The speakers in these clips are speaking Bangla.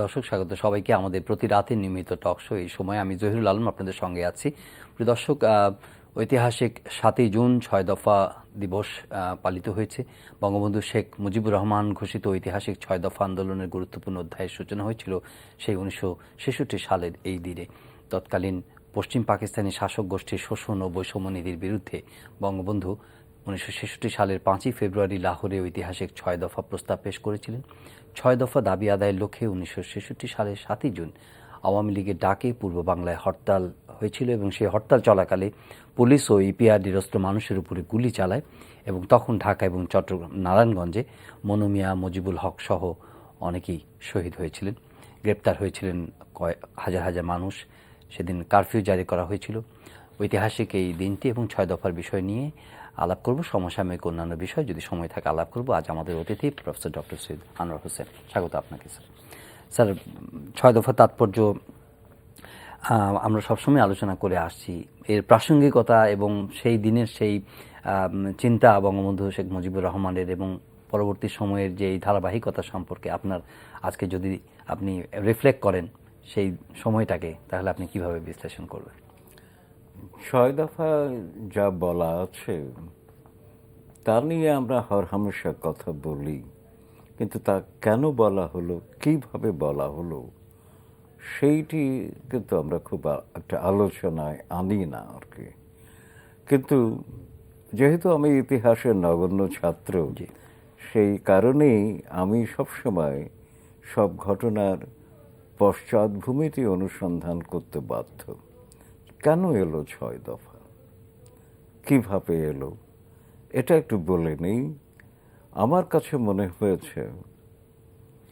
দর্শক, স্বাগত সবাইকে আমাদের প্রতি রাতের নিয়মিত টক শো। এই সময় আমি জহিরুল আলম আপনাদের সঙ্গে আছি। প্রিয় দর্শক, ঐতিহাসিক 7ই জুন 6 দফা দিবস পালিত হয়েছে। বঙ্গবন্ধু শেখ মুজিবুর রহমান ঘোষিত ঐতিহাসিক 6 দফা আন্দোলনের গুরুত্বপূর্ণ অধ্যায়ের সূচনা হয়েছিল সেই 1966 সালের এই দিনে। তৎকালীন পশ্চিম পাকিস্তানি শাসক গোষ্ঠীর শোষণ ও বৈষম্য নীতির বিরুদ্ধে বঙ্গবন্ধু 1966 সালের 5ই ফেব্রুয়ারি লাহোরে ঐতিহাসিক 6 দফা প্রস্তাব পেশ করেছিলেন। 6 দফা দাবি আদায়ের লক্ষ্যে 1966 সালের 7ই জুন আওয়ামী লীগের ডাকে পূর্ব বাংলায় হরতাল হয়েছিল এবং সেই হরতাল চলাকালে পুলিশ ও ইপিআরডিরস্ত মানুষের উপরে গুলি চালায় এবং তখন ঢাকা এবং চট্টগ্রাম নারায়ণগঞ্জে মনু মিয়া, মুজিবুল হক সহ অনেকেই শহীদ হয়েছিলেন। গ্রেপ্তার হয়েছিলেন হাজার হাজার মানুষ। সেদিন কারফিউ জারি করা হয়েছিল। ঐতিহাসিক এই দিনটি এবং 6 দফার বিষয় নিয়ে আলাপ করব, সমসাময়িক অন্যান্য বিষয় যদি সময় থাকে আলাপ করব। আজ আমাদের অতিথি প্রফেসর ডক্টর সৈয়দ আনোয়ার হোসেন। স্বাগত আপনাকে স্যার। স্যার, 6 দফা তাৎপর্য আমরা সবসময় আলোচনা করে আসছি, এর প্রাসঙ্গিকতা এবং সেই দিনের সেই চিন্তা বঙ্গবন্ধু শেখ মুজিবুর রহমানের এবং পরবর্তী সময়ের যে এই ধারাবাহিকতা সম্পর্কে আপনার আজকে যদি আপনি রিফ্লেক্ট করেন সেই সময়টাকে, তাহলে আপনি কিভাবে বিশ্লেষণ করবেন? 6 দফা যা বলা আছে তা নিয়ে আমরা হরহামেশা কথা বলি, কিন্তু তা কেন বলা হলো, কিভাবে বলা হলো, সেইটি কিন্তু আমরা খুব একটা আলোচনায় আনি না আর কি। কিন্তু যেহেতু আমি ইতিহাসের নগণ্য ছাত্র, সেই কারণেই আমি সবসময় সব ঘটনার পশ্চাৎভূমিটি অনুসন্ধান করতে বাধ্য। কেন এলো 6 দফা, কিভাবে এলো, এটা একটু বলে নেই। আমার কাছে মনে হয়েছে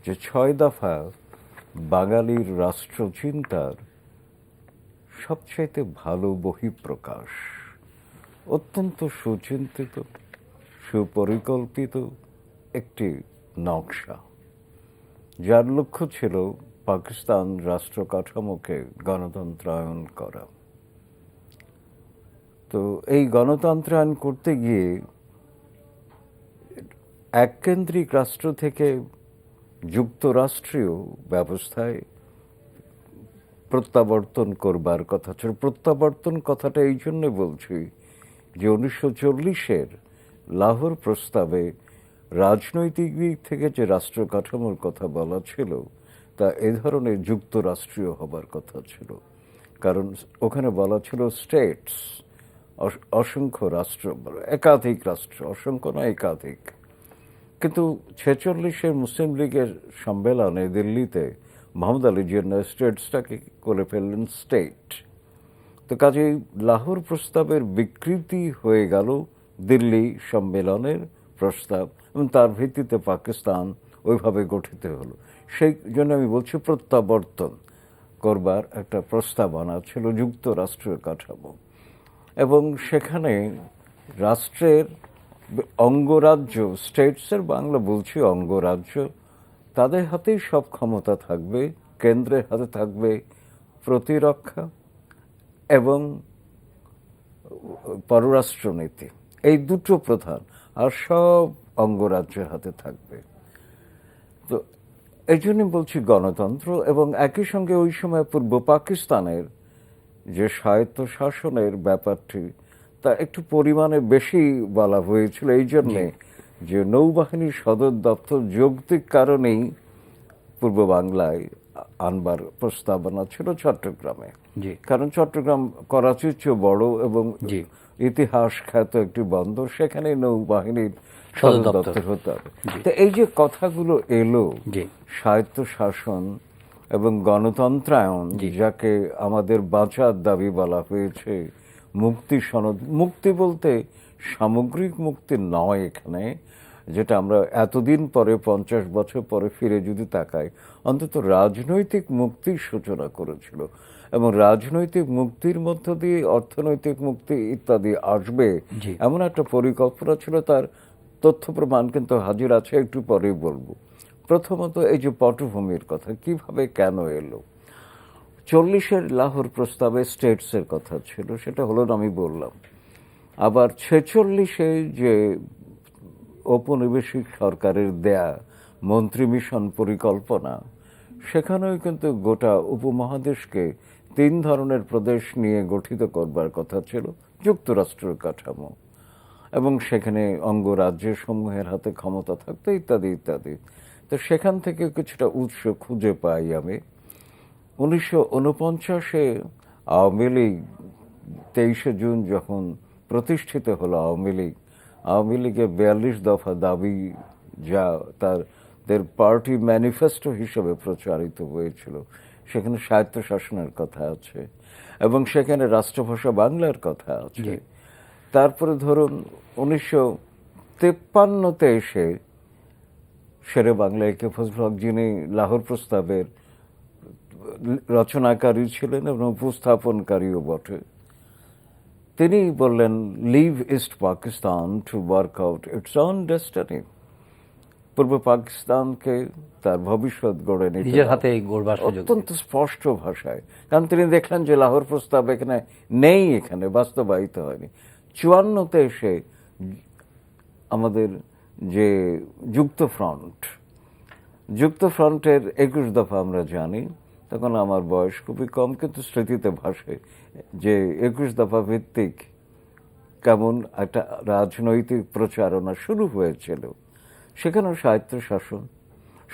যে 6 দফা বাঙালির রাষ্ট্রচিন্তার সবচাইতে ভালো বহিঃপ্রকাশ। অত্যন্ত সুচিন্তিত, সুপরিকল্পিত একটি নকশা, যার লক্ষ্য ছিল পাকিস্তান রাষ্ট্র কাঠামোকে গণতন্ত্রায়ন করা। তো এই গণতন্ত্রায়ন করতে গিয়ে এককেন্দ্রিক রাষ্ট্র থেকে যুক্তরাষ্ট্রীয় ব্যবস্থায় প্রত্যাবর্তন করবার কথা ছিল। প্রত্যাবর্তন কথাটা এই জন্য বলছি যে 1940-এর লাহোর প্রস্তাবে রাজনৈতিক দিক থেকে যে রাষ্ট্র কাঠামোর কথা বলা ছিল তা এ ধরনের যুক্তরাষ্ট্রীয় হবার কথা ছিল। কারণ ওখানে বলা ছিল স্টেটস, অসংখ্য রাষ্ট্র, একাধিক রাষ্ট্র, অসংখ্য না একাধিক। কিন্তু 46-এর মুসলিম লীগের সম্মেলনে দিল্লিতে মোহাম্মদ আলী জিন্নাহ স্টেটসটাকে করে ফেললেন স্টেট। তো কাজেই লাহোর প্রস্তাবের বিকৃতি হয়ে গেল দিল্লি সম্মেলনের প্রস্তাব এবং তার ভিত্তিতে পাকিস্তান ওইভাবে গঠিত হলো। সেই জন্য আমি বলছি প্রত্যাবর্তন করবার একটা প্রস্তাবনা ছিল যুক্তরাষ্ট্রীয় কাঠামো, এবং সেখানে রাষ্ট্রের অঙ্গরাজ্য, স্টেটসের বাংলা বলছি অঙ্গরাজ্য, তাদের হাতেই সব ক্ষমতা থাকবে। কেন্দ্রের হাতে থাকবে প্রতিরক্ষা এবং পররাষ্ট্রনীতি, এই দুটো প্রধান, আর সব অঙ্গরাজ্যের হাতে থাকবে। তো এই জন্য বলছি গণতন্ত্র, এবং একই সঙ্গে ওই সময় পূর্ব পাকিস্তানের যে স্বায়ত্ত শাসনের ব্যাপারটি তা একটু পরিমাণে বেশি বলা হয়েছিল, এই জন্যে যে নৌবাহিনীর সদর দপ্তর যৌক্তিক কারণেই পূর্ব বাংলায় আনবার প্রস্তাবনা ছিল চট্টগ্রামে। কারণ চট্টগ্রাম করাচির চেয়ে বড় এবং ইতিহাস খ্যাত একটি বন্দর, সেখানে নৌবাহিনীর সদর দপ্তর হতে হবে। তো এই যে কথাগুলো এলো, স্বায়ত্ত শাসন এবং গণতন্ত্রায়ন, যাকে আমাদের বাঁচার দাবি বলা হয়েছে, মুক্তি সনদ, মুক্তি বলতে সামগ্রিক মুক্তি নয় এখানে, যেটা আমরা এতদিন পরে 50 বছর পরে ফিরে যদি তাকাই, অন্তত রাজনৈতিক মুক্তির সূচনা করেছিল, এবং রাজনৈতিক মুক্তির মধ্য দিয়ে অর্থনৈতিক মুক্তি ইত্যাদি আসবে এমন একটা পরিকল্পনা ছিল। তার তথ্য প্রমাণ কিন্তু হাজির আছে, একটু পরেই বলবো। প্রথমত এই যে পটভূমির কথা, কিভাবে কেন এলো। 40-এর লাহোর প্রস্তাবে স্টেটসের কথা ছিল, সেটা হলো না, আমি বললাম। আবার 46-এ যে ঔপনিবেশিক সরকারের দেয়া মন্ত্রী মিশন পরিকল্পনা, সেখানেও কিন্তু গোটা উপমহাদেশকে 3 ধরনের প্রদেশ নিয়ে গঠিত করবার কথা ছিল, যুক্তরাষ্ট্রের কাঠামো, এবং সেখানে অঙ্গরাজ্য সমূহের হাতে ক্ষমতা থাকতো ইত্যাদি ইত্যাদি। তো সেখান থেকে কিছুটা উৎস খুঁজে পাই আমি। 1949-এ আওয়ামী লীগ 23শে জুন যখন প্রতিষ্ঠিত হলো আওয়ামী লীগের 42 দফা দাবি, যা তাদের পার্টি ম্যানিফেস্টো হিসেবে প্রচারিত হয়েছিল, সেখানে স্বায়ত্তশাসনের কথা আছে এবং সেখানে রাষ্ট্রভাষা বাংলার কথা আছে। তারপরে ধরুন 1953-তে এসে শেরে বাংলা একে ফজলুল হক, যিনি লাহোর প্রস্তাবের রচনাকারী ছিলেন এবং উপস্থাপনকারীও বটে, তিনি বললেন, leave East Pakistan to work out its own destiny. পূর্ব পাকিস্তানকে তার ভবিষ্যৎ গড়ে নিতে নিজের হাতে গড়বার সুযোগ, অত্যন্ত স্পষ্ট ভাষায়। কারণ তিনি দেখলেন যে লাহোর প্রস্তাব এখানে নেই, এখানে বাস্তবায়িত হয়নি। 54-তে এসে আমাদের যে যুক্তফ্রন্টের 21 দফা আমরা জানি, তখন আমার বয়স খুবই কম, কিন্তু স্মৃতিতে ভাসে যে 21 দফা ভিত্তিক কেমন একটা রাজনৈতিক প্রচারণা শুরু হয়েছিল। সেখানেও স্বায়ত্তশাসন,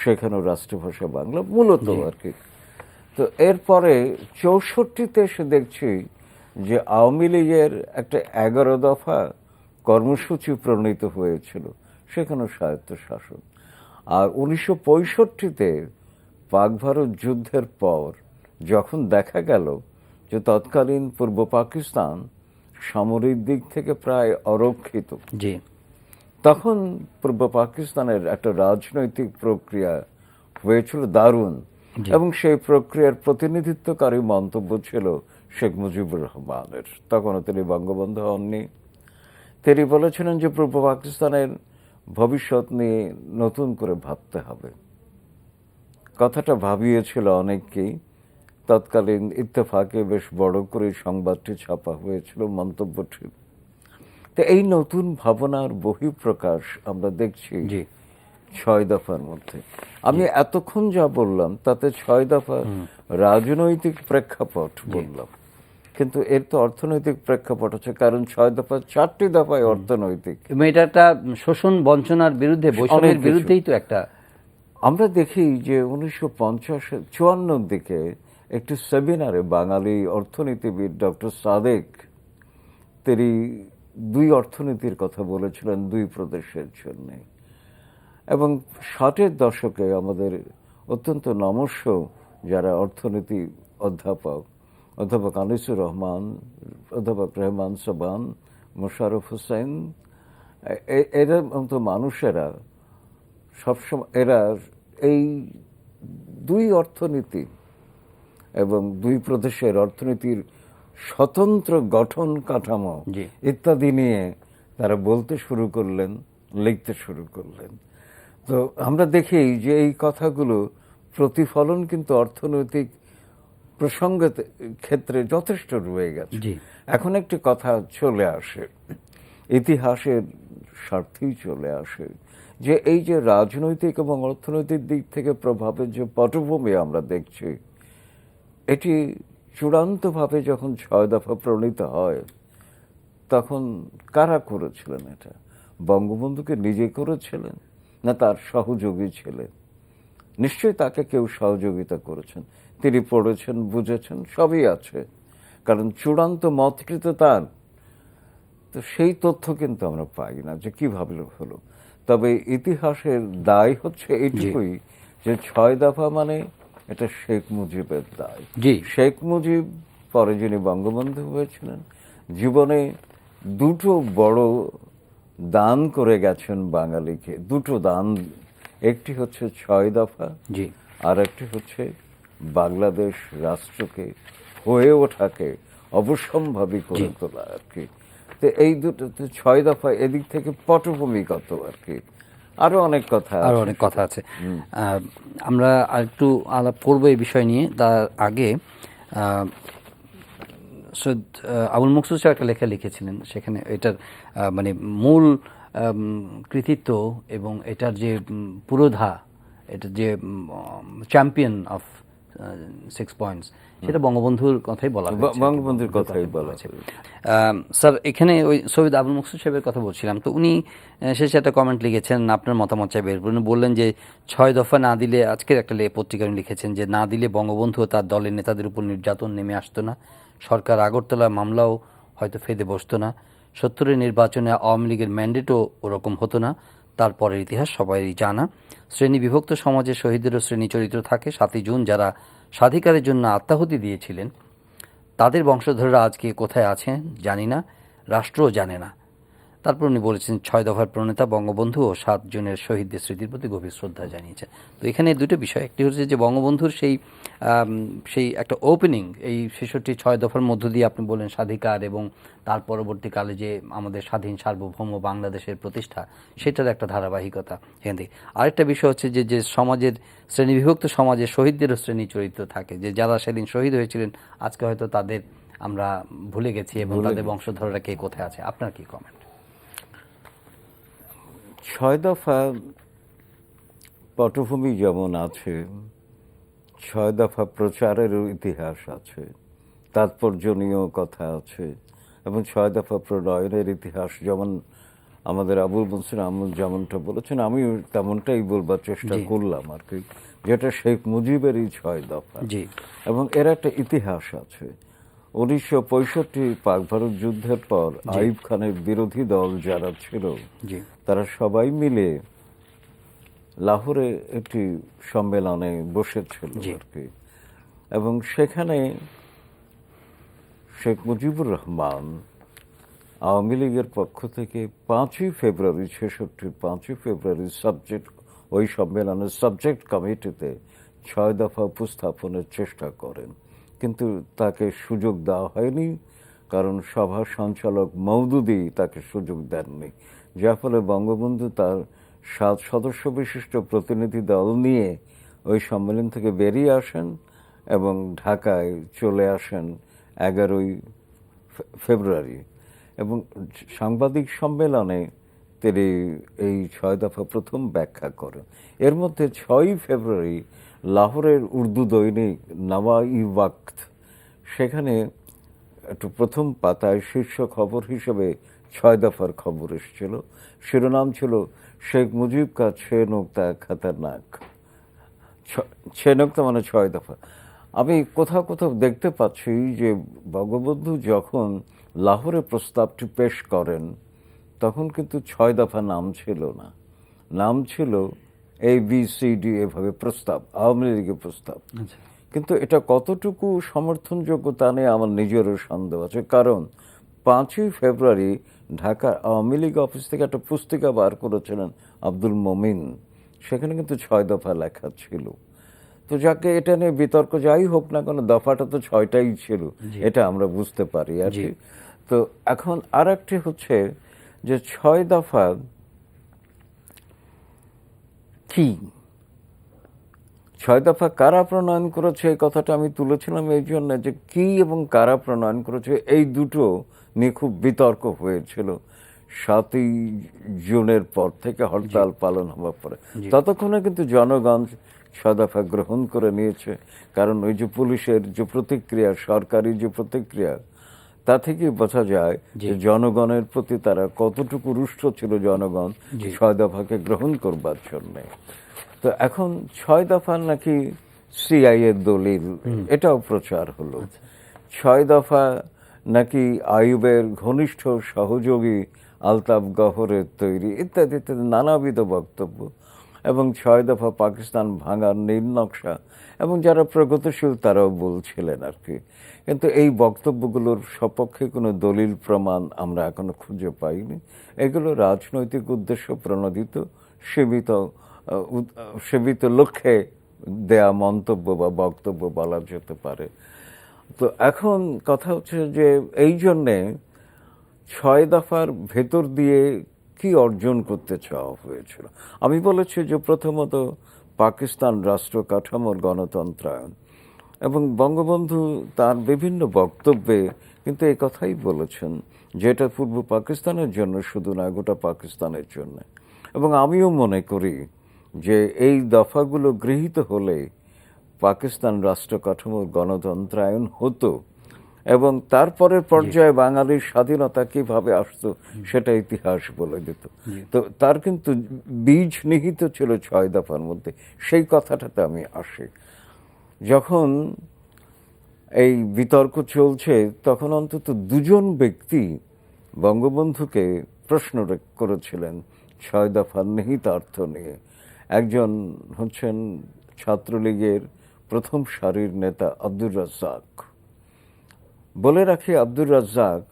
সেখানেও রাষ্ট্রভাষা বাংলা মূলত আর কি। তো এরপরে 64-তে এসে দেখছি যে আওয়ামী লীগের একটা 11 দফা কর্মসূচি প্রণীত হয়েছিল, সেখানেও স্বায়ত্তশাসন। আর 1965-তে পাক ভারত যুদ্ধের পর যখন দেখা গেল যে তৎকালীন পূর্ব পাকিস্তান সামরিক দিক থেকে প্রায় অরক্ষিত, জি, তখন পূর্ব পাকিস্তানের একটা রাজনৈতিক প্রক্রিয়া হয়েছিল দারুণ, এবং সেই প্রক্রিয়ার প্রতিনিধিত্বকারী মন্তব্য ছিল শেখ মুজিবুর রহমানের। তখনও তিনি বঙ্গবন্ধু হননি। তিনি বলেছিলেন যে পূর্ব পাকিস্তানের ভবিষ্যৎ নিয়ে নতুন করে ভাবতে হবে। কথাটা ভাবিয়েছিল অনেককেই। তৎকালীন ইত্তেফাকে বেশ বড় করে সংবাদটি ছাপা হয়েছিল, মন্তব্যটি। তো এই নতুন ভাবনার বহিঃপ্রকাশ আমরা দেখছি 6 দফার মধ্যে। আমি এতক্ষণ যা বললাম তাতে 6 দফা রাজনৈতিক প্রেক্ষাপট বললাম, কিন্তু এর তো অর্থনৈতিক প্রেক্ষাপট আছে, কারণ 6 দফা 4টি দফায় অর্থনৈতিক। এটা একটা শোষণ বঞ্চনার বিরুদ্ধে, বৈষম্যের বিরুদ্ধেই তো একটা। আমরা দেখি যে 1954-54 দিকে একটি সেমিনারে বাঙালি অর্থনীতিবিদ ডক্টর সাদেক, তিনি 2 অর্থনীতির কথা বলেছিলেন 2 প্রদেশের জন্য। এবং 60-এর দশকে আমাদের অত্যন্ত নমস্য যারা অর্থনীতি অধ্যাপক আনিসুর রহমান, অধ্যাপক রেহমান সাবান, মোশাররফ হোসেন, এদের মতো মানুষেরা সবসময় এরা এই 2 অর্থনীতি এবং 2 প্রদেশের অর্থনীতির স্বতন্ত্র গঠন কাঠামো ইত্যাদি নিয়ে তারা বলতে শুরু করলেন, লিখতে শুরু করলেন। তো আমরা দেখি যে এই কথাগুলো প্রতিফলন কিন্তু অর্থনৈতিক প্রসঙ্গের ক্ষেত্রে যথেষ্ট রয়ে গেছে। এখন একটি কথা চলে আসে, ইতিহাসের স্বার্থেই চলে আসে, যে এই যে রাজনৈতিক এবং অর্থনৈতিক দিক থেকে প্রভাবের যে পটভূমি আমরা দেখছি, এটি চূড়ান্তভাবে যখন 6 দফা প্রণীত হয় তখন কারা করেছিলেন এটা? বঙ্গবন্ধুকে নিজে করেছিলেন না তার সহযোগী ছিলেন? নিশ্চয়ই তাকে কেউ সহযোগিতা করেছেন, তিনি পড়েছেন, বুঝেছেন, সবই আছে, কারণ চূড়ান্ত মতটি তো তার। তো সেই তথ্য কিন্তু আমরা পাই না যে কিভাবে হলো। তবে ইতিহাসের দায় হচ্ছে এইটুকুই যে 6 দফা মানে এটা শেখ মুজিবের দায়। শেখ মুজিব পরে যিনি বঙ্গবন্ধু হয়েছিলেন, জীবনে 2টো বড় দান করে গেছেন বাঙালিকে, 2টো দান। একটি হচ্ছে 6 দফা, আর একটি হচ্ছে বাংলাদেশ রাষ্ট্রকে হয়ে ওঠাকে অবশ্যম্ভাবী করে তোলা আর কি। তো এই দুটো 6 দফা এদিক থেকে পটভূমিগত আর কি। আরো অনেক কথা আছে। আমরা আরেকটু আলাপ করবো এই বিষয় নিয়ে। তার আগে সৈয়দ আবুল মকসুদ স্যার একটা লেখা লিখেছিলেন, সেখানে এটার মানে মূল কৃতিত্ব এবং এটার যে পুরোধা এটা যে চ্যাম্পিয়ন অফ 6 পয়েন্টস, সেটা বঙ্গবন্ধুর কথাই বলা হয়েছে। বঙ্গবন্ধুর কথাই বলা হয়েছে। স্যার, এখানে ওই সৈয়দ আবুল মকসুদ সাহেবের কথা বলছিলাম, তো উনি শেষে একটা কমেন্ট লিখেছেন, আপনার মতামত চাইবে। উনি বললেন যে 6 দফা না দিলে, আজকের একটা পত্রিকায় উনি লিখেছেন যে না দিলে বঙ্গবন্ধু ও তার দলের নেতাদের উপর নির্যাতন নেমে আসতো না, সরকার আগরতলা মামলাও হয়তো ফেদে বসতো না, 70-এর নির্বাচনে আওয়ামী লীগের ম্যান্ডেটও ওরকম হতো না। তারপরের ইতিহাস সবারই জানা। শ্রেণী বিভক্ত সমাজে শহীদেরও শ্রেণী চরিত্র থাকে। 7ই জুন যারা স্বাধিকারের জন্য আত্মাহুতি দিয়েছিলেন তাদের বংশধররা আজকে কোথায় আছেন জানি না, রাষ্ট্রও জানে না। তারপর উনি বলেছেন 6 দফার প্রণেতা বঙ্গবন্ধু ও 7 জনের শহীদদের স্মৃতির প্রতি গভীর শ্রদ্ধা জানিয়েছেন। তো এখানে দুটো বিষয়, একটি হচ্ছে যে বঙ্গবন্ধুর সেই একটা ওপেনিং, এই 6দফার মধ্য দিয়ে আপনি বলেন স্বাধিকার এবং তার পরবর্তীকালে যে আমাদের স্বাধীন সার্বভৌম বাংলাদেশের প্রতিষ্ঠা, সেটার একটা ধারাবাহিকতা এখান থেকে। আরেকটা বিষয় হচ্ছে যে যে সমাজের শ্রেণীবিভক্ত সমাজে শহীদদেরও শ্রেণী চরিত্র থাকে, যে যারা সেদিন শহীদ হয়েছিলেন আজকে হয়তো তাদের আমরা ভুলে গেছি এবং তাদের বংশধররা কে কোথায় আছে। আপনার কি কমেন্ট? 6 দফা পটভূমি যেমন আছে, 6 দফা প্রচারেরও ইতিহাস আছে, তাৎপর্যনীয় কথা আছে, এবং 6 দফা প্রণয়নের ইতিহাস যেমন আমাদের আবুল মনসুর আহমদ যেমনটা বলেছেন, আমি তেমনটাই বলবার চেষ্টা করলাম আর কি, যেটা শেখ মুজিবেরই 6 দফা, এবং এর একটা ইতিহাস আছে। 1965 পাক ভারত যুদ্ধের পর আইয়ুব খানের বিরোধী দল যারা ছিল তারা সবাই মিলে লাহোরে একটি সম্মেলনে বসেছিল আর কি, এবং সেখানে শেখ মুজিবুর রহমান আওয়ামী লীগের পক্ষ থেকে 5ই ফেব্রুয়ারি 5ই ফেব্রুয়ারি ওই সম্মেলনের সাবজেক্ট কমিটিতে 6 দফা উপস্থাপনের চেষ্টা করেন, কিন্তু তাকে সুযোগ দেওয়া হয়নি, কারণ সভা সঞ্চালক মওদুদী তাকে সুযোগ দেননি, যার ফলে বঙ্গবন্ধু তার 7 সদস্য বিশিষ্ট প্রতিনিধি দল নিয়ে ওই সম্মেলন থেকে বেরিয়ে আসেন এবং ঢাকায় চলে আসেন 11ই ফেব্রুয়ারি, এবং সাংবাদিক সম্মেলনে তিনি এই 6 দফা প্রথম ব্যাখ্যা করেন। এর মধ্যে 6ই ফেব্রুয়ারি লাহোরের উর্দু দৈনিক নওয়া-ই ওয়াক্ত, সেখানে একটু প্রথম পাতায় শীর্ষ খবর হিসেবে 6 দফার খবর এসেছিল। শিরোনাম ছিল শেখ মুজিব কা 6 নুকতা খতরনাক। 6 নুকতা মানে 6 দফা। আমি কোথাও কোথাও দেখতে পাচ্ছি যে বঙ্গবন্ধু যখন লাহোরে প্রস্তাবটি পেশ করেন তখন কিন্তু 6 দফা নাম ছিল না, নাম ছিল ABCD, এভাবে প্রস্তাব, আওয়ামী লীগের প্রস্তাব। কিন্তু এটা কতটুকু সমর্থনযোগ্য তা নিয়ে আমার নিজেরও সন্দেহ আছে, কারণ 5ই ফেব্রুয়ারি ঢাকা আওয়ামী লীগ অফিস থেকে একটা পুস্তিকা বার করেছিলেন আব্দুল মমিন, সেখানে কিন্তু 6 দফা লেখা ছিল। তো যাকে এটা নিয়ে বিতর্ক যাই হোক না কেন, দফাটা তো 6টাই ছিল, এটা আমরা বুঝতে পারি আর কি। তো এখন আর একটি হচ্ছে যে 6 দফা কি, 6 দফা কারা প্রণয়ন করেছে এই কথাটা আমি তুলেছিলাম এই জন্য যে কি এবং কারা প্রণয়ন করেছে এই দুটো নিয়ে খুব বিতর্ক হয়েছিল 7ই জুনের পর থেকে হরতাল পালন হওয়ার পরে। ততক্ষণে কিন্তু জনগণ 6 দফা গ্রহণ করে নিয়েছে, কারণ ওই যে পুলিশের যে প্রতিক্রিয়া, সরকারি যে প্রতিক্রিয়া, তা থেকে বোঝা যায় যে জনগণের প্রতি তারা কতটুকু রুষ্ট ছিল জনগণ 6 দফাকে গ্রহণ করবার জন্যে। তো এখন 6 দফা নাকি সিআইএর দলিল, এটাও প্রচার হলো। 6 দফা নাকি আইয়ুবের ঘনিষ্ঠ সহযোগী আলতাফ গহরের তৈরি, ইত্যাদি ইত্যাদি নানাবিধ বক্তব্য, এবং 6 দফা পাকিস্তান ভাঙার নীল নকশা, এবং যারা প্রগতিশীল তারাও বলছিলেন আর কি। কিন্তু এই বক্তব্যগুলোর সপক্ষে কোনো দলিল প্রমাণ আমরা এখনো খুঁজে পাইনি। এগুলো রাজনৈতিক উদ্দেশ্য প্রণোদিত সীমিত লক্ষ্যে দেয়া মন্তব্য বা বক্তব্য বলা যেতে পারে। তো এখন কথা হচ্ছে যে এই জন্যে 6 দফার ভেতর দিয়ে কি অর্জন করতে চাওয়া হয়েছিল। আমি বলেছি যে প্রথমত পাকিস্তান রাষ্ট্র কাঠামোর গণতন্ত্রায়ন, এবং বঙ্গবন্ধু তার বিভিন্ন বক্তব্যে কিন্তু এই কথাই বলেছেন যে এটা পূর্ব পাকিস্তানের জন্য শুধু না, গোটা পাকিস্তানের জন্য। এবং আমিও মনে করি যে এই দফাগুলো গৃহীত হলে পাকিস্তান রাষ্ট্র কাঠামোর গণতন্ত্রায়ন হতো এবং তারপরের পর্যায়ে বাঙালির স্বাধীনতা কিভাবে আসতো সেটা ইতিহাস বলে দিত। তো তার কিন্তু বীজ নিহিত ছিল 6 দফার মধ্যে। সেই কথাটাতে আমি আসি। যখন এই বিতর্ক চলছে তখন অন্তত দুজন ব্যক্তি বঙ্গবন্ধুকে প্রশ্ন করেছিলেন 6 দফার নিহিতার্থ নিয়ে। একজন হচ্ছেন ছাত্রলীগের প্রথম সারির নেতা আব্দুর রাজ্জাক। বলে রাখি, আব্দুর রাজ্জাক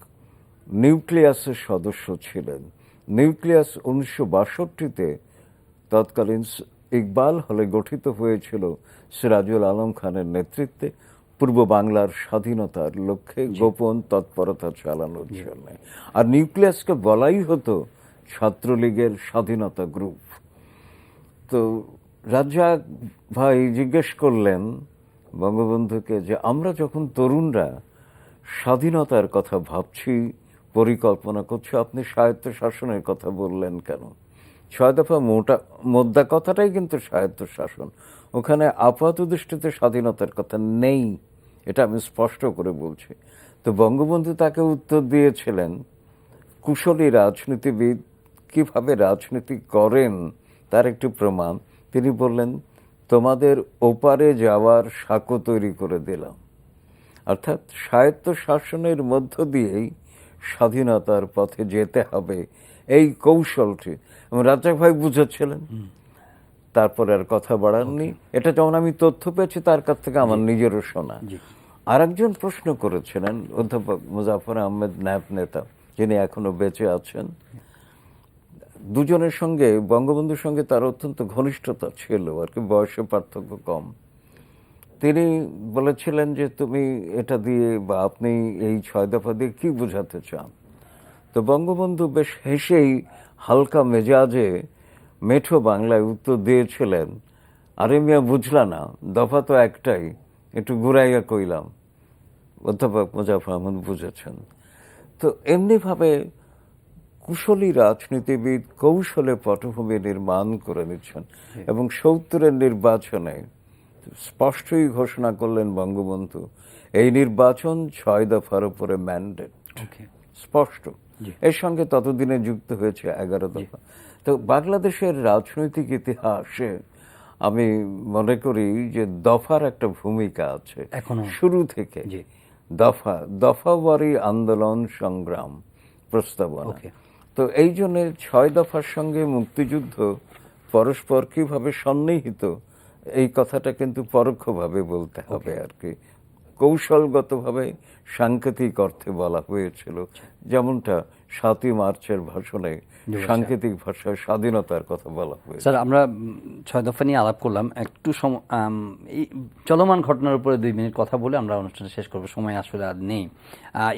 নিউক্লিয়াসের সদস্য ছিলেন। নিউক্লিয়াস 1962-তে তৎকালীন ইকবাল হলে গঠিত হয়েছিল সিরাজুল আলম খানের নেতৃত্বে পূর্ব বাংলার স্বাধীনতার লক্ষ্যে গোপন তৎপরতা চালানোর জন্য। আর নিউক্লিয়াসকে বলাই হতো ছাত্রলীগের স্বাধীনতা গ্রুপ। তো রাজ্জাক ভাই জিজ্ঞেস করলেন বঙ্গবন্ধুকে যে আমরা যখন তরুণরা স্বাধীনতার কথা ভাবছি, পরিকল্পনা করছি, আপনি স্বায়ত্ত শাসনের কথা বললেন কেন? 6 দফা মোদ্দা কথাটাই কিন্তু স্বায়ত্ত শাসন। ওখানে আপাত দৃষ্টিতে স্বাধীনতার কথা নেই, এটা আমি স্পষ্ট করে বলছি। তো বঙ্গবন্ধু তাকে উত্তর দিয়েছিলেন, কুশলী রাজনীতিবিদ কিভাবে রাজনীতি করেন তার একটি প্রমাণ। তিনি বললেন, তোমাদের ওপারে যাওয়ার সাঁকো তৈরি করে দিলাম। অর্থাৎ স্বায়ত্ত শাসনের মধ্য দিয়েই স্বাধীনতার পথে যেতে হবে, এই কৌশলটি রাজ্জাক ভাই বুঝেছিলেন। তারপরে আর কথা বাড়াননি। এটা যেমন আমি তথ্য পেয়েছি তার কাছ থেকে, আমার নিজেরও শোনা। আর একজন প্রশ্ন করেছিলেন অধ্যাপক মুজাফর আহমেদ, ন্যাপ নেতা, যিনি এখনো বেঁচে আছেন। দুজনের সঙ্গে, বঙ্গবন্ধুর সঙ্গে তার অত্যন্ত ঘনিষ্ঠতা ছিল আর কি, বয়সে পার্থক্য কম। তিনি বলেছিলেন যে তুমি এটা দিয়ে বা আপনি এই 6 দফা দিয়ে কি বোঝাতে চান? তো বঙ্গবন্ধু বেশ হেসেই হালকা মেজাজে মেঠো বাংলায় উত্তর দিয়েছিলেন, আরে মিয়া বুঝলা না, দফা তো একটাই, একটু ঘুরাইয়া কইলাম। অধ্যাপক মুজাফর আহমদ বুঝেছেন। তো এমনিভাবে কুশলী রাজনীতিবিদ কৌশলে পটভূমি নির্মাণ করে নিচ্ছেন এবং ৭০-এর নির্বাচনে স্পষ্টই ঘোষণা করলেন বঙ্গবন্ধু, এই নির্বাচন 6 দফার উপরে ম্যান্ডেট, স্পষ্ট। এর সঙ্গে ততদিনে যুক্ত হয়েছে 11 দফা। তো বাংলাদেশের রাজনৈতিক ইতিহাসে আমি মনে করি যে দফার একটা ভূমিকা আছে শুরু থেকে। দফাওয়ারি আন্দোলন সংগ্রাম প্রস্তাবনা। তো এই জন্য 6 দফার সঙ্গে মুক্তিযুদ্ধ পরস্পর কিভাবে সন্নিহিত, এই কথাটা কিন্তু পরোক্ষভাবে বলতে হবে আর কি। কৌশলগতভাবে সাংকেতিক অর্থে বলা হয়েছিল, যেমনটা 7ই মার্চের ভাষণে সাংকেতিক ভাষায় স্বাধীনতার কথা বলা হয়েছে। স্যার, আমরা 6 দফা নিয়ে আলাপ করলাম, একটু এই চলমান ঘটনার উপরে 2 মিনিট কথা বলে আমরা অনুষ্ঠান শেষ করব, সময় আসলে আর নেই।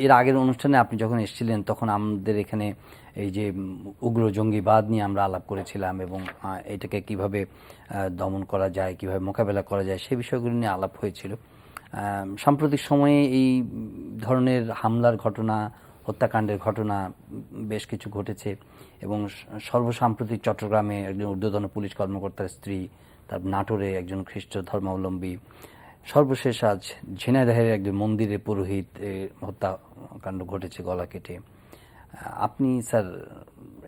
এর আগের অনুষ্ঠানে আপনি যখন এসেছিলেন তখন আমাদের এখানে এই যে উগ্র জঙ্গিবাদ নিয়ে আমরা আলাপ করেছিলাম এবং এটাকে কিভাবে দমন করা যায়, কিভাবে মোকাবেলা করা যায়, সেই বিষয়গুলো নিয়ে আলাপ হয়েছিল। সাম্প্রতিক সময়ে এই ধরনের হামলার ঘটনা, হত্যাকাণ্ডের ঘটনা বেশ কিছু ঘটেছে এবং সর্বসাম্প্রতিক চট্টগ্রামে একজন ঊর্ধ্বতন পুলিশ কর্মকর্তার স্ত্রী, তার নাটোরে একজন খ্রিস্ট ধর্মাবলম্বী, সর্বশেষ আজ ঝিনাইদহের একজন মন্দিরের পুরোহিত হত্যাকাণ্ড ঘটেছে গলা কেটে। আপনি স্যার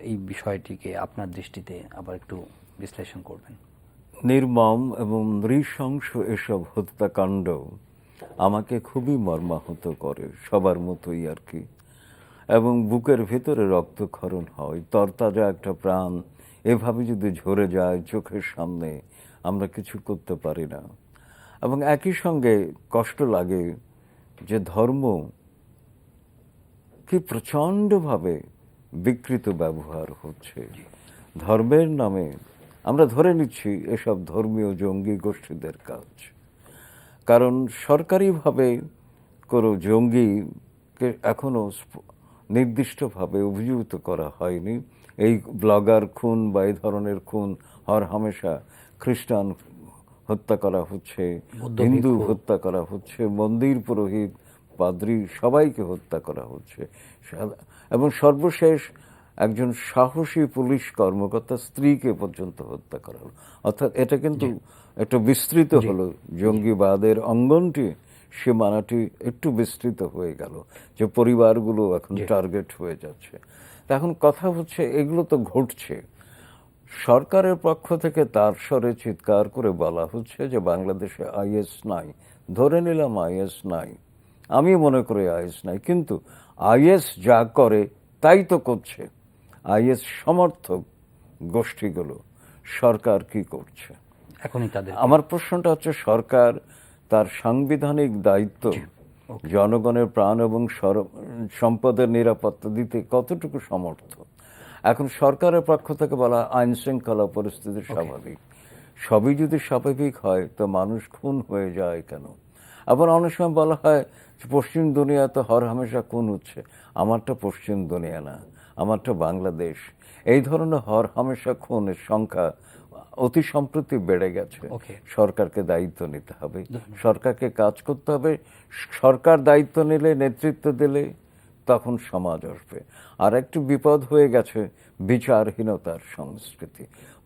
এই বিষয়টিকে আপনার দৃষ্টিতে আবার একটু বিশ্লেষণ করবেন। নির্মম এবং নৃশংস এসব হত্যাকাণ্ড আমাকে খুবই মর্মাহত করে, সবার মতোই আর কি। এবং বুকের ভেতরে রক্তক্ষরণ হয়, তরতাজা একটা প্রাণ এভাবে যদি ঝরে যায় চোখের সামনে, আমরা কিছু করতে পারি না। এবং একই সঙ্গে কষ্ট লাগে যে ধর্ম কি প্রচণ্ডভাবে বিকৃত ব্যবহার হচ্ছে। ধর্মের নামে আমরা ধরে নিচ্ছি এসব ধর্মীয় জঙ্গি গোষ্ঠীদের কাজ, কারণ সরকারিভাবে কোনো জঙ্গিকে এখনো নির্দিষ্টভাবে অভিযুক্ত করা হয়নি। এই ব্লগার খুন বা এই ধরনের খুন হর হামেশা খ্রিস্টান হত্যা করা হচ্ছে, হিন্দু হত্যা করা হচ্ছে, মন্দির পুরোহিত, পাদ্রী সবাইকে হত্যা করা হচ্ছে। এবং সর্বশেষ একজন সাহসী পুলিশ কর্মকর্তা স্ত্রীকে পর্যন্ত হত্যা করা হলো। অর্থাৎ এটা কিন্তু একটু বিস্তৃত হলো, জঙ্গিবাদের অঙ্গনটি, সীমানাটি একটু বিস্তৃত হয়ে গেল, যে পরিবারগুলো এখন টার্গেট হয়ে যাচ্ছে। তা এখন কথা হচ্ছে, এগুলো তো ঘটছে, সরকারের পক্ষ থেকে তার স্বরে চিৎকার করে বলা হচ্ছে যে বাংলাদেশে আইএস নাই। ধরে নিলাম আইএস নাই, আমি মনে করি আইএস নাই, কিন্তু আইএস যা করে তাই তো করছে আইএস সমর্থক গোষ্ঠীগুলো। সরকার কি করছে? এখনই তাদের আমার প্রশ্নটা হচ্ছে, সরকার তার সাংবিধানিক দায়িত্ব জনগণের প্রাণ এবং সম্পদের নিরাপত্তা দিতে কতটুকু সমর্থ? এখন সরকারের পক্ষ থেকে বলা আইন শৃঙ্খলা পরিস্থিতি স্বাভাবিক। সবই যদি স্বাভাবিক হয় তো মানুষ খুন হয়ে যায় কেন? আবার অনেক সময় বলা হয় পশ্চিম দুনিয়াতে হর হামেশা খুন হচ্ছে। আমারটা পশ্চিম দুনিয়া না, আমারটা বাংলাদেশ। এই ধরনের হর হামেশা খুনের সংখ্যা অতি সম্প্রতি বেড়ে গেছে। সরকারকে দায়িত্ব নিতে হবে, সরকারকে কাজ করতে হবে। সরকার দায়িত্ব নিলে, নেতৃত্ব দিলে তখন সমাজ আসবে। আর একটু বিপদ হয়ে গেছে বিচারহীনতার সংস্কৃতি।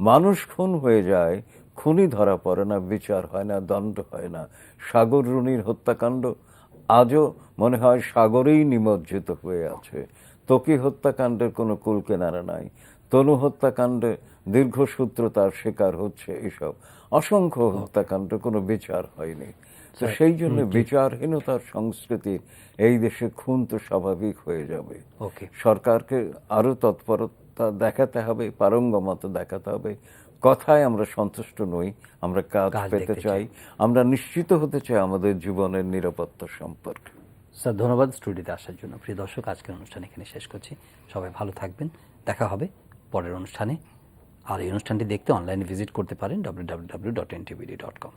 মানুষ খুন হয়ে যায়, খুনি ধরা পড়ে না, বিচার হয় না, দণ্ড হয় না। সাগর রুনির হত্যাকাণ্ড আজও মনে হয় সাগরেই নিমজ্জিত হয়ে আছে। ত্বকী হত্যাকাণ্ডের কোনো কুল কেনারা নাই। তনু হত্যাকাণ্ডে দীর্ঘসূত্রতার শিকার হচ্ছে এসব। অসংখ্য হত্যাকাণ্ড, কোনো বিচার হয়নি। তো সেই জন্য বিচারহীনতার সংস্কৃতি এই দেশে খুন তো স্বাভাবিক হয়ে যাবে। সরকারকে আরো তৎপরতা দেখাতে হবে, পারঙ্গমতা দেখাতে হবে। কথায় আমরা সন্তুষ্ট নই, আমরা কাজ পেতে চাই, আমরা নিশ্চিত হতে চাই আমাদের জীবনের নিরাপত্তা সম্পর্কে। স্যার ধন্যবাদ স্টুডিওতে আসার জন্য। প্রিয় দর্শক, আজকের অনুষ্ঠান এখানে শেষ করছি। সবাই ভালো থাকবেন, দেখা হবে পরের অনুষ্ঠানে। আর এই অনুষ্ঠানটি দেখতে অনলাইনে ভিজিট করতে পারেন www.ntvd.com।